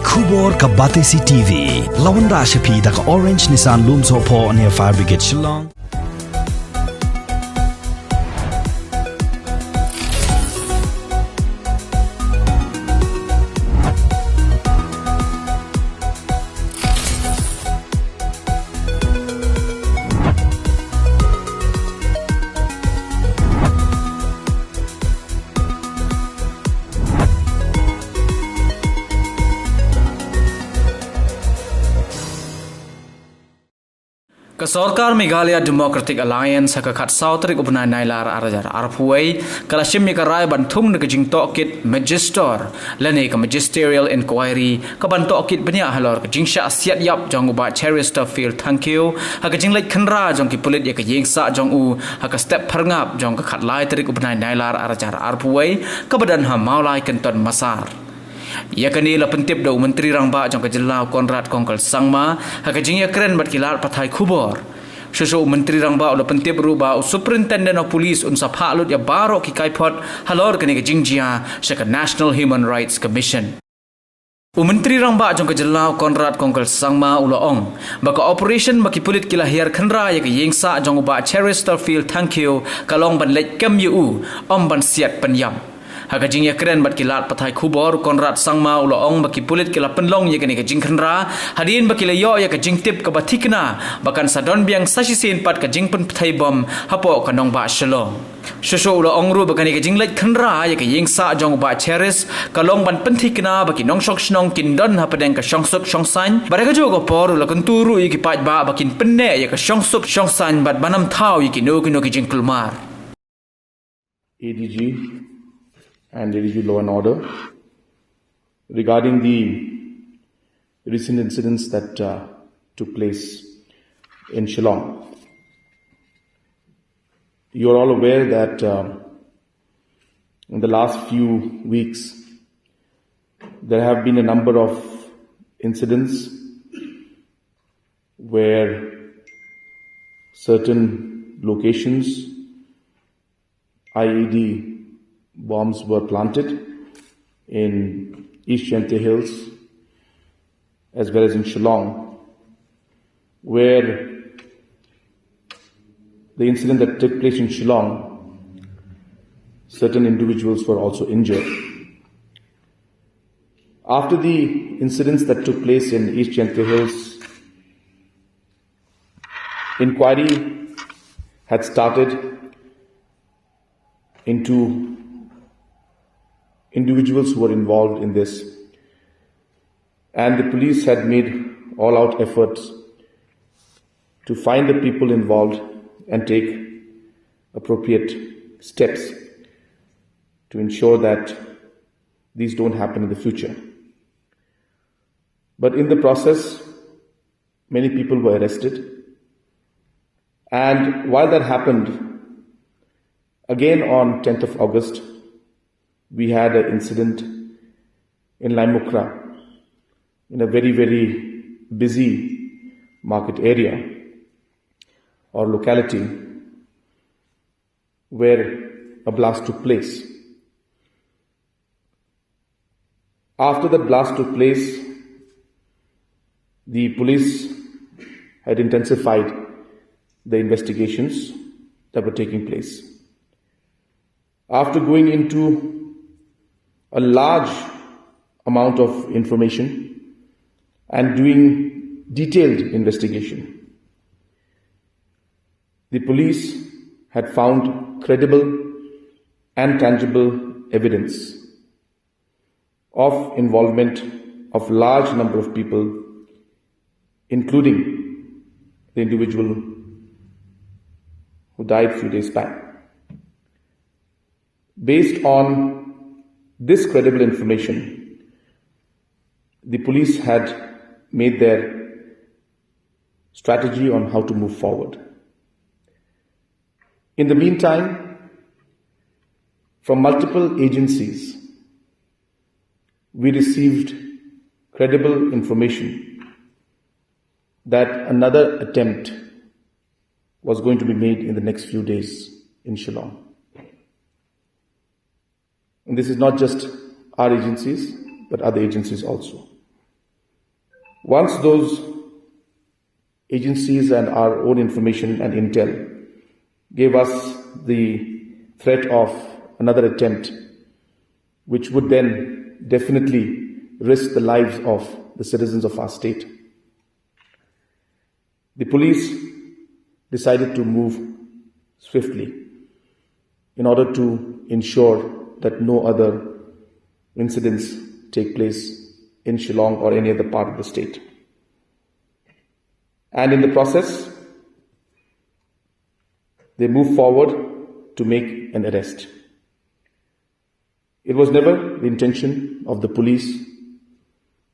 Kubor ka Batesi TV. Lawan ra siya da ka Orange Nissan Lumso po near Fire Brigade Shillong. Kesorkar Meghalaya Democratic Alliance hakakat Sautrik ubnai nailar arajar arpuai kalashim mikarai bantum de kejing tokit magister lene ke magisterial inquiry ke bantokit benya halor kejing sya siat yap jong uba Cherister Field thank you hakajing Leit Conrad jong ki Pulit ya ke yeng sa jong u haka step perngap jong ke khat lai trik ubnai nailar arajar arpuai ke badan ha maulai kenton masar. Ia kini la pentip do menteri rangba jong kejelau Conrad kongkal Sangma hakajing ya keren bat kilat pathai kubor. Susu menteri rangba la pentip ruba superintendent of police unsap halut ya baro ki kaipot halor kini kejing jia seka National Human Rights Commission. Menteri rangba jong kejelau Conrad kongkal Sangma ulaong baka operation baki Pulit kilahir khenra ya ke yengsa jong uba Cherister Field thank you kalong ban Leit kem yu om ban Siat penyam. Hakajing ya keren bat kilat pathai kubor Conrad Sangma ulaong baki Pulit kila penlong ya kini kejing khenra hadin baki layo ya kejing tip ke batikna bahkan sadon biang sasisin pat kejing pen pathai bom hapo kanong ba shalong susu ulaong ru bakani kejing Leit khenra ya ke yengsa jong ba Cheris kalong ban pentikna baki nong sok snong kindon hapadeng ka shongsuk shongsan baraka jo ko por ula kenturu ya ki pat ba bakin penne ya ka shongsuk shongsan bat banam thau ya ki no kejing kulmar ADG and ADG Law and Order regarding the recent incidents that took place in Shillong. You are all aware that in the last few weeks there have been a number of incidents where certain locations, IED bombs were planted in East Chente Hills as well as in Shillong, where the incident that took place in Shillong, certain individuals were also injured. After the incidents that took place in East Chente Hills, inquiry had started into individuals who were involved in this, and the police had made all-out efforts to find the people involved and take appropriate steps to ensure that these don't happen in the future. But in the process, many people were arrested, and while that happened, again on 10th of August, we had an incident in Laimukra, in a very, very busy market area or locality where a blast took place. After that blast took place, the police had intensified the investigations that were taking place. After going into a large amount of information and doing detailed investigation, the police had found credible and tangible evidence of involvement of large number of people, including the individual who died a few days back. Based on this credible information, the police had made their strategy on how to move forward. In the meantime, from multiple agencies, we received credible information that another attempt was going to be made in the next few days in Shillong. And this is not just our agencies, but other agencies also. Once those agencies and our own information and intel gave us the threat of another attempt, which would then definitely risk the lives of the citizens of our state, the police decided to move swiftly in order to ensure that no other incidents take place in Shillong or any other part of the state. And in the process, they moved forward to make an arrest. It was never the intention of the police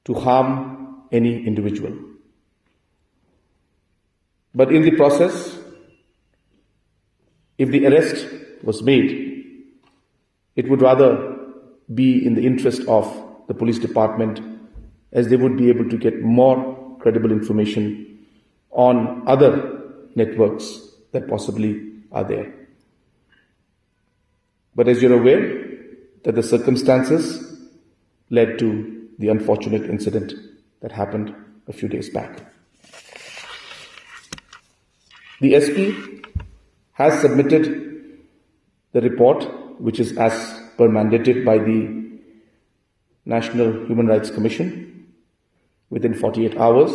to harm any individual. But in the process, if the arrest was made, it would rather be in the interest of the police department, as they would be able to get more credible information on other networks that possibly are there. But as you're aware, that the circumstances led to the unfortunate incident that happened a few days back. The SP has submitted the report, which is as per mandated by the National Human Rights Commission, within 48 hours.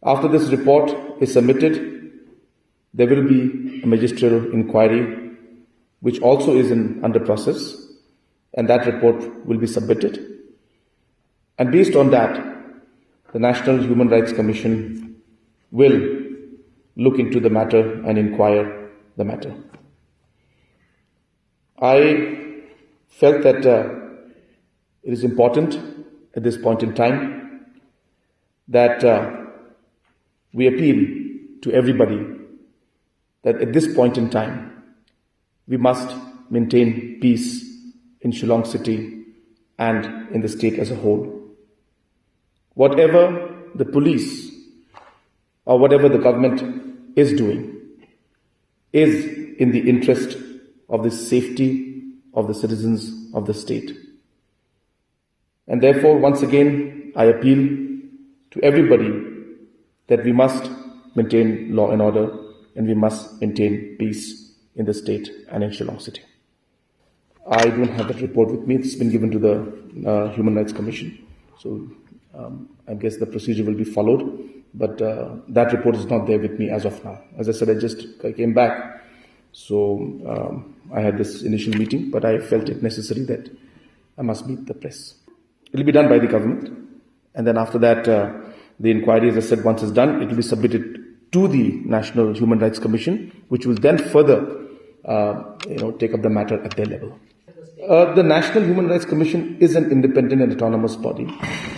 After this report is submitted, there will be a magisterial inquiry, which also is under process, and that report will be submitted. And based on that, the National Human Rights Commission will look into the matter and inquire the matter. I felt that it is important at this point in time that we appeal to everybody that at this point in time, we must maintain peace in Shillong city and in the state as a whole. Whatever the police or whatever the government is doing is in the interest of the safety of the citizens of the state. And therefore, once again, I appeal to everybody that we must maintain law and order and we must maintain peace in the state and in Shillong city. I don't have that report with me. It's been given to the Human Rights Commission. So I guess the procedure will be followed. But that report is not there with me as of now. As I said, I came back. So I had this initial meeting, but I felt it necessary that I must meet the press. It will be done by the government. And then after that, the inquiry, as I said, once it's done, it will be submitted to the National Human Rights Commission, which will then further take up the matter at their level. The National Human Rights Commission is an independent and autonomous body,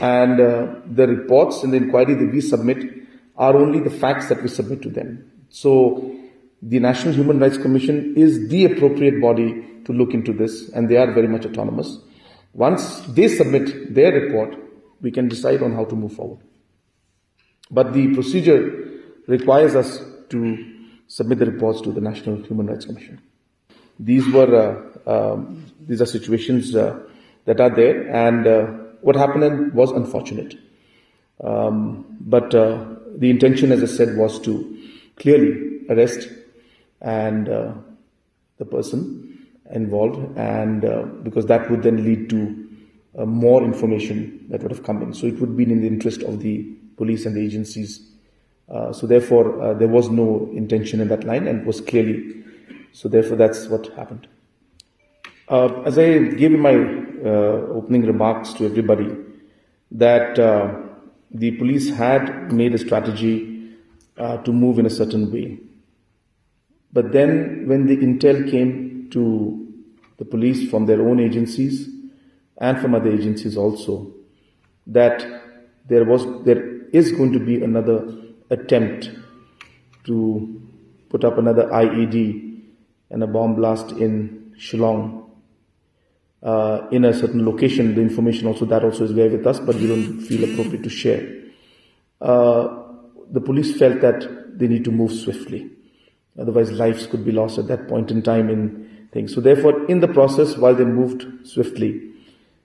and the reports and the inquiry that we submit are only the facts that we submit to them. So the National Human Rights Commission is the appropriate body to look into this, and they are very much autonomous. Once they submit their report, we can decide on how to move forward. But the procedure requires us to submit the reports to the National Human Rights Commission. These are situations that are there, and what happened was unfortunate. But the intention, as I said, was to clearly arrest and the person involved, and because that would then lead to more information that would have come in. So it would be in the interest of the police and the agencies. So therefore, there was no intention in that line, and was clearly. So therefore, that's what happened. As I gave in my opening remarks to everybody, that the police had made a strategy to move in a certain way. But then when the intel came to the police from their own agencies and from other agencies also, that there is going to be another attempt to put up another IED and a bomb blast in Shillong in a certain location. The information also is there with us, but we don't feel appropriate to share. The police felt that they need to move swiftly. Otherwise, lives could be lost at that point in time in things. So therefore, in the process, while they moved swiftly,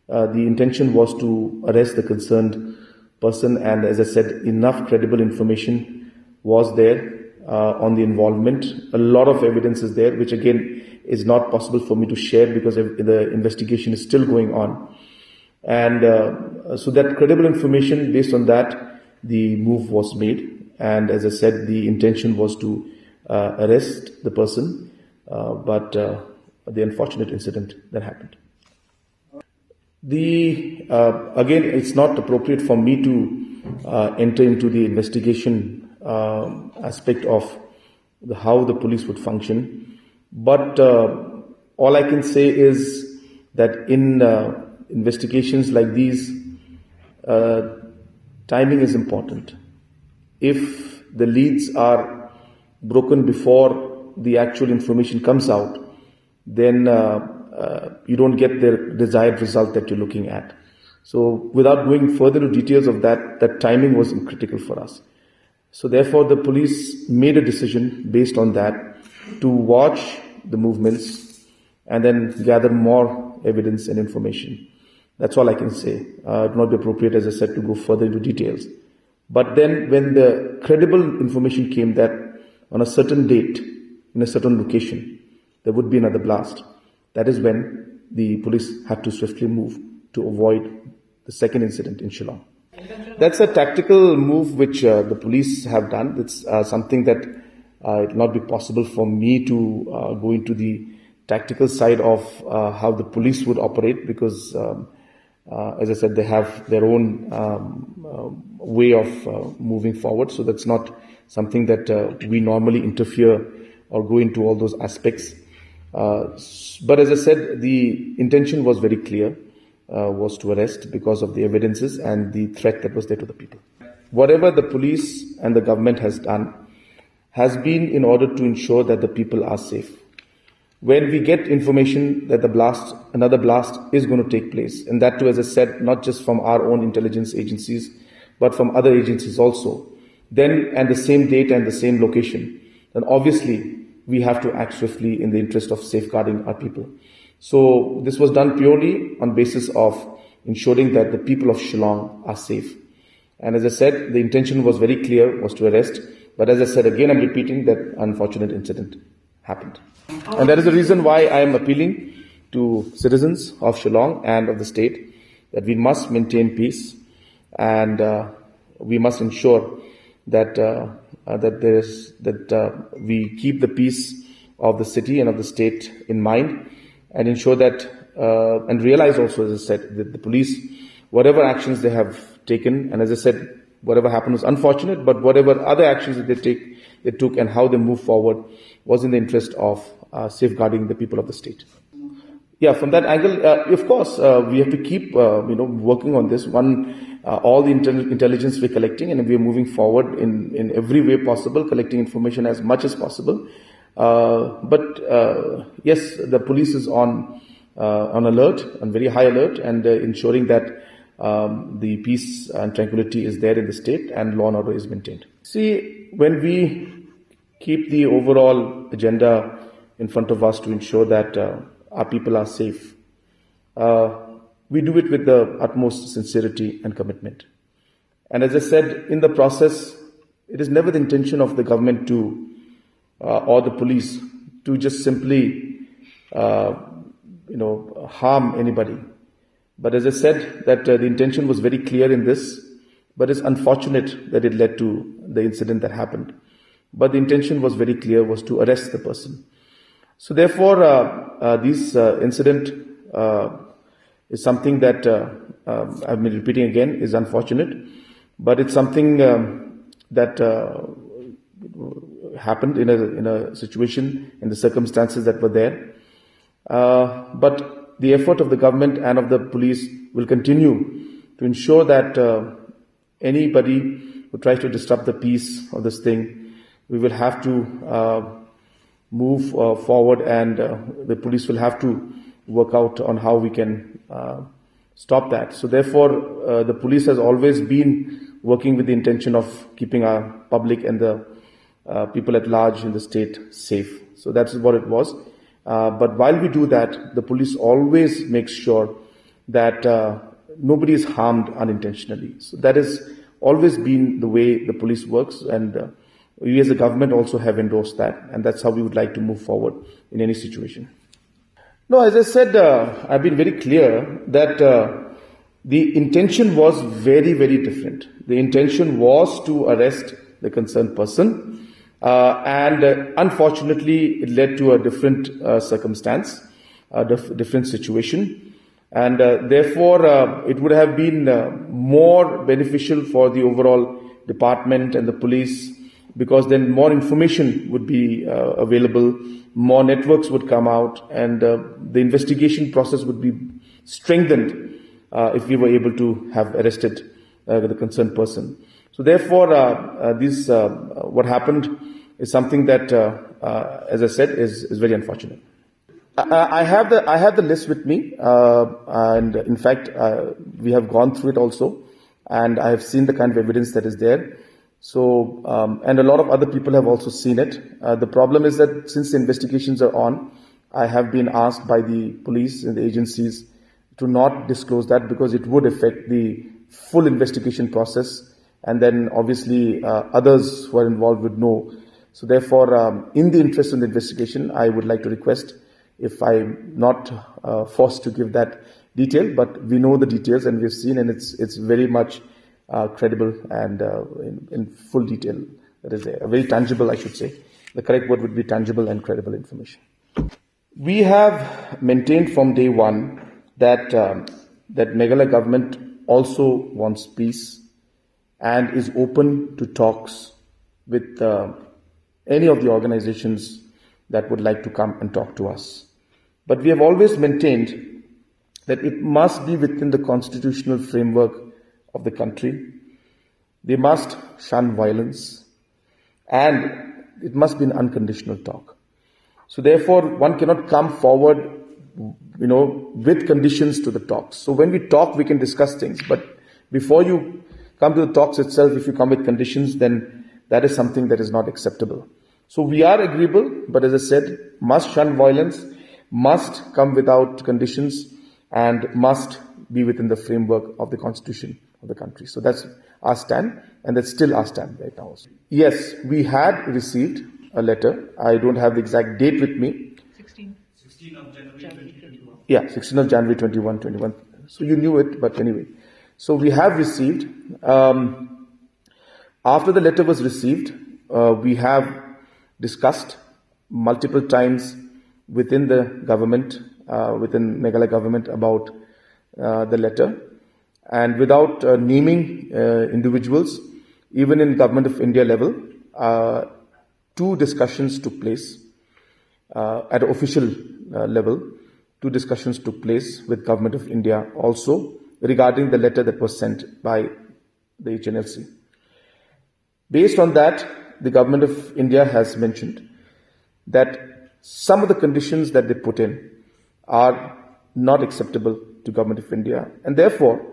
the intention was to arrest the concerned person, and as I said, enough credible information was there on the involvement. A lot of evidence is there, which again is not possible for me to share because the investigation is still going on. And so that credible information, based on that, the move was made. And as I said, the intention was to arrest the person, but the unfortunate incident that happened. Again, it's not appropriate for me to enter into the investigation aspect of how the police would function. But all I can say is that in investigations like these, timing is important. If the leads are broken before the actual information comes out, then you don't get the desired result that you're looking at. So without going further to details of that timing was critical for us. So therefore the police made a decision based on that to watch the movements and then gather more evidence and information. That's all I can say. It would not be appropriate, as I said, to go further into details. But then when the credible information came that on a certain date, in a certain location, there would be another blast, that is when the police had to swiftly move to avoid the second incident in Shillong. That's a tactical move which the police have done. It's something that it will not be possible for me to go into the tactical side of how the police would operate because, as I said, they have their own way of moving forward. So that's not something that we normally interfere or go into all those aspects. But as I said, the intention was very clear. Was to arrest because of the evidences and the threat that was there to the people. Whatever the police and the government has done has been in order to ensure that the people are safe. When we get information that another blast is going to take place, and that too, as I said, not just from our own intelligence agencies, but from other agencies also, then and the same date and the same location, then obviously we have to act swiftly in the interest of safeguarding our people. So this was done purely on basis of ensuring that the people of Shillong are safe. And as I said, the intention was very clear, was to arrest. But as I said, again, I'm repeating that unfortunate incident happened. And that is the reason why I am appealing to citizens of Shillong and of the state that we must maintain peace and we must ensure that we keep the peace of the city and of the state in mind. And ensure that, and realize also, as I said, that the police, whatever actions they have taken, and as I said, whatever happened was unfortunate, but whatever other actions that they took and how they move forward was in the interest of safeguarding the people of the state. Yeah, from that angle, of course, we have to keep, working on this. All the intelligence we're collecting, and we are moving forward in every way possible, collecting information as much as possible. But yes, the police is on alert, on very high alert, and ensuring that the peace and tranquility is there in the state and law and order is maintained. See, when we keep the overall agenda in front of us to ensure that our people are safe, we do it with the utmost sincerity and commitment. And as I said, in the process, it is never the intention of the government to or the police to just simply, harm anybody. But as I said, that the intention was very clear in this, but it's unfortunate that it led to the incident that happened. But the intention was very clear, was to arrest the person. So therefore, this incident is something that I've been repeating again is unfortunate, but it's something that happened in a situation, in the circumstances that were there. But the effort of the government and of the police will continue to ensure that anybody who tries to disrupt the peace of this thing, we will have to move forward, and the police will have to work out on how we can stop that. So therefore, the police has always been working with the intention of keeping our public and the people at large in the state safe. So that's what it was. But while we do that, the police always makes sure that nobody is harmed unintentionally. So that has always been the way the police works, and we as a government also have endorsed that, and that's how we would like to move forward in any situation. No, as I said, I've been very clear that the intention was very, very different. The intention was to arrest the concerned person, and unfortunately it led to a different circumstance, a different situation, and therefore it would have been more beneficial for the overall department and the police, because then more information would be available, more networks would come out, and the investigation process would be strengthened if we were able to have arrested the concerned person. So therefore, what happened is something that, as I said, is very unfortunate. I have the list with me, and in fact, we have gone through it also, and I have seen the kind of evidence that is there. So, and a lot of other people have also seen it. The problem is that since the investigations are on, I have been asked by the police and the agencies to not disclose that, because it would affect the full investigation process, and then obviously others who are involved would know. So therefore, in the interest of the investigation, I would like to request, if I'm not forced to give that detail, but we know the details and we've seen, and it's very much credible and in full detail that is there. Very tangible, I should say. The correct word would be tangible and credible information. We have maintained from day one that that Meghalaya government also wants peace and is open to talks with any of the organizations that would like to come and talk to us. But we have always maintained that it must be within the constitutional framework of the country. They must shun violence, and it must be an unconditional talk. So therefore, one cannot come forward, with conditions to the talks. So when we talk, we can discuss things, but before you come to the talks itself, if you come with conditions, then that is something that is not acceptable. So we are agreeable, but as I said, must shun violence, must come without conditions, and must be within the framework of the constitution of the country. So that's our stand, and that's still our stand right now. Yes, we had received a letter. I don't have the exact date with me. 16 of January 2021. Yeah, 16th of January 21. So you knew it, but anyway. So we have received, after the letter was received, we have discussed multiple times within the government, within Meghalaya government, about the letter. And without naming individuals, even in Government of India level, 2 discussions took place. At official level, 2 discussions took place with Government of India also regarding the letter that was sent by the HNLC. Based on that, the Government of India has mentioned that some of the conditions that they put in are not acceptable to Government of India, and therefore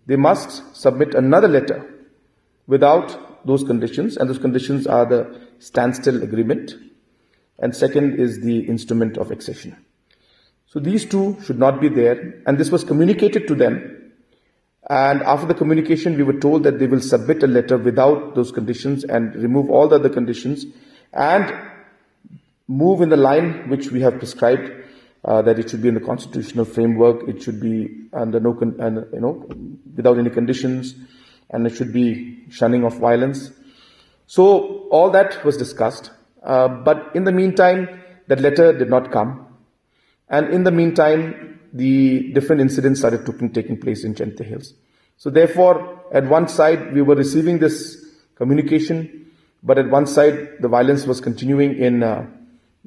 they must submit another letter without those conditions, and those conditions are the standstill agreement, and second is the instrument of accession. So these 2 should not be there, and this was communicated to them. And after the communication, we were told that they will submit a letter without those conditions and remove all the other conditions and move in the line which we have prescribed, that it should be in the constitutional framework, it should be under without any conditions, and it should be shunning of violence. So all that was discussed. But in the meantime, that letter did not come. And in the meantime, the different incidents started taking place in Jente Hills. So therefore, at one side, we were receiving this communication, but at one side, the violence was continuing in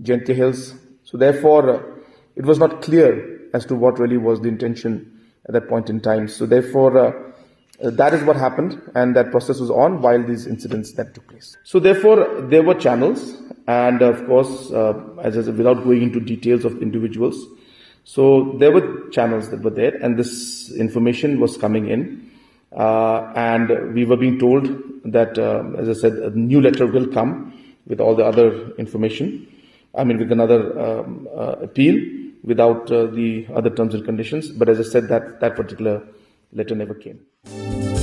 Jente Hills. So therefore, it was not clear as to what really was the intention at that point in time. So therefore, that is what happened, and that process was on while these incidents that took place. So therefore, there were channels, and of course, without going into details of individuals, so there were channels that were there, and this information was coming in, and we were being told that, as I said, a new letter will come with all the other information. With another appeal without the other terms and conditions. But as I said, that particular letter never came.